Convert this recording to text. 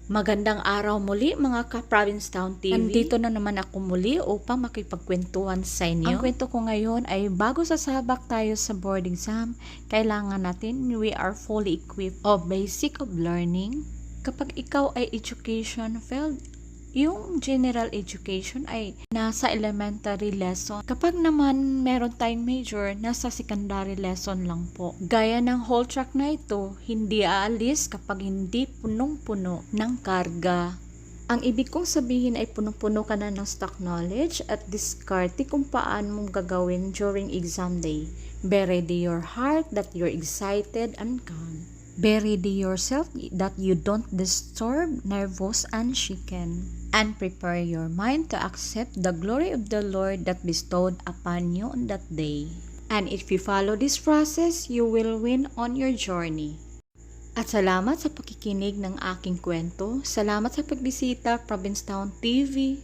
Magandang araw muli mga ka-Provincetown TV. Nandito na naman ako muli upang makipagkwentuhan sa inyo. Ang kwento ko ngayon ay bago sasabak tayo sa board exam, kailangan natin we are fully equipped of basic of learning. Kapag ikaw ay education field, yung general education ay nasa elementary lesson. Kapag naman meron tayong major, nasa secondary lesson lang po. Gaya ng whole track na ito, hindi aalis kapag hindi punong-puno ng karga. Ang ibig kong sabihin ay punong-puno ka na ng stock knowledge at diskarte kung paano mong gagawin during exam day. Be ready your heart that you're excited and calm. Be ready yourself that you don't disturb, nervous, and shaken. And prepare your mind to accept the glory of the Lord that bestowed upon you on that day. And if you follow this process, you will win on your journey. At salamat sa pakikinig ng aking kwento. Salamat sa pagbisita, Provincetown TV.